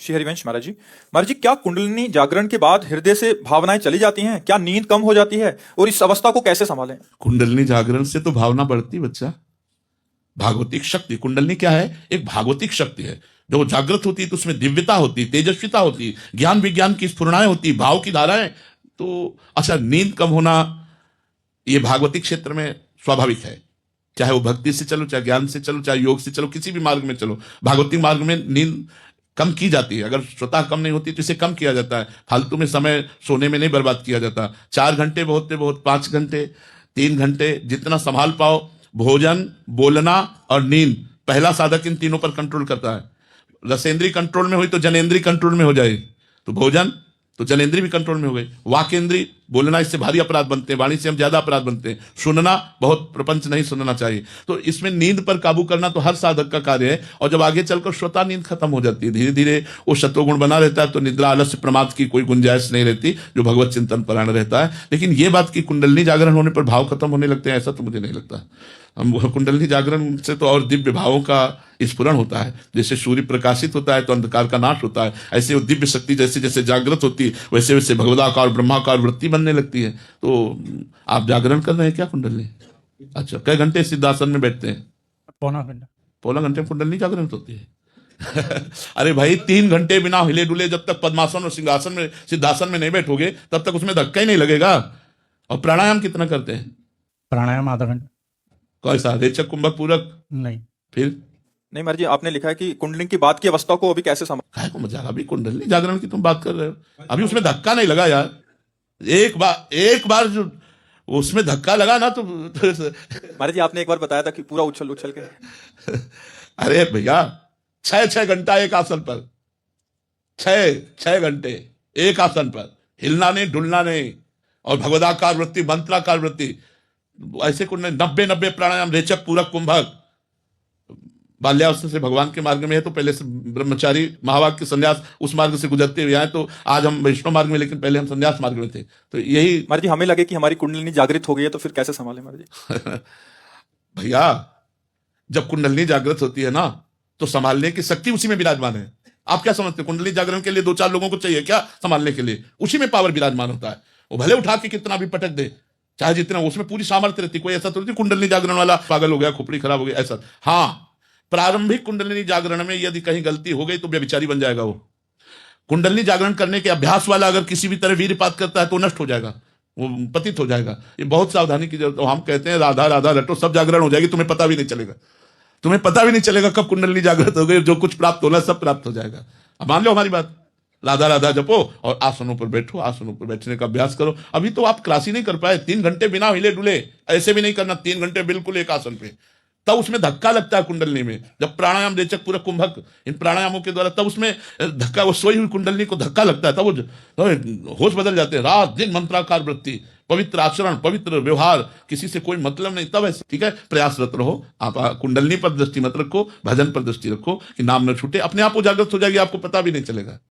श्री हरिवंश महाराज जी। महाराज जी, क्या कुंडलिनी जागरण के बाद हृदय से भावनाएं चली जाती हैं? क्या नींद कम हो जाती है? और इस अवस्था को कैसे संभालें? कुंडलिनी जागरण से तो भावना बढ़ती बच्चा। भागवतिक शक्ति, कुंडलिनी क्या है? एक भागवतिक शक्ति है। जो जागृत होती है तो उसमें दिव्यता होती है, तेजस्विता होती है, ज्ञान विज्ञान की स्फुरणाएं होती है, भाव की धाराएं। तो अच्छा, नींद कम होना ये भागवतिक क्षेत्र में स्वाभाविक है। चाहे वो भक्ति से चलो, चाहे ज्ञान से चलो, चाहे योग से चलो, किसी भी मार्ग में चलो, भागवतिक मार्ग में नींद कम की जाती है। अगर स्वतः कम नहीं होती तो इसे कम किया जाता है। फालतू में समय सोने में नहीं बर्बाद किया जाता। 4 घंटे बहुत से बहुत, 5 घंटे, 3 घंटे, जितना संभाल पाओ। भोजन, बोलना और नींद, पहला साधक इन तीनों पर कंट्रोल करता है। रसेंद्री कंट्रोल में हुई तो जनेंद्री कंट्रोल में हो जाएगी। तो भोजन तो जनेंद्री भी कंट्रोल में हो गई। वाकेंद्री, बोलना, इससे भारी अपराध बनते हैं, वाणी से हम ज्यादा अपराध बनते हैं। सुनना, बहुत प्रपंच नहीं सुनना चाहिए। तो इसमें नींद पर काबू करना तो हर साधक का कार्य है। और जब आगे चलकर स्वतः नींद खत्म हो जाती है, धीरे धीरे वो सत्वगुण बना रहता है, तो निद्रा, आलस्य, प्रमाद की कोई गुंजाइश नहीं रहती, जो भगवत चिंतन परायण रहता है। लेकिन ये बात की कुंडलिनी जागरण होने पर भाव खत्म होने लगते हैं, ऐसा तो मुझे नहीं लगता। हम कुंडलिनी जागरण से तो और दिव्य भावों का स्फुरण होता है। जैसे सूर्य प्रकाशित होता है तो अंधकार का नाश होता है, ऐसे वो दिव्य शक्ति जैसे जैसे जागृत होती है वैसे वैसे भगवदाकार ब्रह्माकार वृत्ति बनने लगती है। तो आप जागरण कर रहे हैं क्या कुंडलिनी? अच्छा, कई घंटे सिद्धासन में बैठते हैं? पौना घंटा। पौना घंटे में कुंडलिनी जागरण होती है? अरे भाई, 3 घंटे बिना हिले डुले जब तक पद्मासन और सिंहासन में, सिद्धासन में नहीं बैठोगे तब तक उसमें धक्का ही नहीं लगेगा। और प्राणायाम कितना करते हैं? प्राणायाम आधा घंटा। कैसा, रेचक, कुंभक, पूरक? नहीं। फिर नहीं महाराज जी, आपने लिखा है कि कुंडलिनी की बात की अवस्था को अभी कैसे संभालें? काय को मजाक, अभी कुंडलिनी जागरण की तुम बात कर रहे हो, अभी उसमें धक्का नहीं लगा यार। एक बार जो उसमें धक्का लगा ना तो महाराज जी, आपने एक बार बताया था कि पूरा उछल उछल के। अरे भैया, 6 घंटा एक आसन पर, 6 घंटे एक आसन पर, हिलना नहीं, डुलना नहीं। और भगवदाकार वृत्ति, मंत्राकार वृत्ति, ऐसे कुछ नहीं। 90 प्राणायाम, रेचक, पूरक, कुंभक। बाल्यावस्था से भगवान के मार्ग में है तो पहले से ब्रह्मचारी, महावाक्य के संन्यास, उस मार्ग से गुजरते हुए आए। तो आज हम वैष्णव मार्ग में, लेकिन पहले हम संन्यास मार्ग में थे। तो यही महाराज जी, हमें लगे कि हमारी कुंडलिनी जागृत हो गई है तो फिर कैसे संभालें महाराज जी? भैया, जब कुंडलिनी जागृत होती है ना तो संभालने की शक्ति उसी में विराजमान है। आप क्या समझते हैं? कुंडलिनी जागरण के लिए 2-4 लोगों को चाहिए क्या संभालने के लिए? उसी में पावर विराजमान होता है। वो भले उठा के कितना भी पटक दे, चाहे जितना, उसमें पूरी सामर्थ्य रहती। कोई ऐसा तो नहीं कुंडलिनी जागरण वाला पागल हो गया, खोपड़ी खराब हो गई, ऐसा। हाँ, प्रारंभिक कुंडलिनी जागरण में यदि कहीं गलती हो गई तो व्यभिचारी बन जाएगा वो। कुंडलिनी जागरण करने के अभ्यास वाला अगर किसी भी तरह वीरपात करता है तो नष्ट हो जाएगा, वो पतित हो जाएगा। ये बहुत सावधानी की जरूरत है। हम कहते हैं राधा राधा रटो, सब जागरण हो जाएगी, तुम्हें पता भी नहीं चलेगा। तुम्हें पता भी नहीं चलेगा कब कुंडलिनी जागृत हो गई। जो कुछ प्राप्त होना सब प्राप्त हो जाएगा। अब मान लो हमारी बात, राधा राधा जपो और आसनों पर बैठो, आसनों पर बैठने का अभ्यास करो। अभी तो आप क्लास ही नहीं कर पाए। 3 घंटे बिना हिले डुले, ऐसे भी नहीं करना, 3 घंटे बिल्कुल एक आसन पे। तब उसमें धक्का लगता है कुंडलिनी में। जब प्राणायाम, रेचक, पूरक, कुंभक, इन प्राणायामों के द्वारा तब उसमें धक्का, वो सोई हुई कुंडलिनी को धक्का लगता है, तब वो होश बदल जाते हैं। रात दिन मंत्राकार वृत्ति, पवित्र आचरण, पवित्र व्यवहार, किसी से कोई मतलब नहीं। तब ऐसे ठीक है, प्रयासरत रहो आप। कुंडलिनी पर दृष्टि मत रखो, भजन पर दृष्टि रखो कि नाम न छूटे। अपने आप वो जागृत हो जाएगी, आपको पता भी नहीं चलेगा।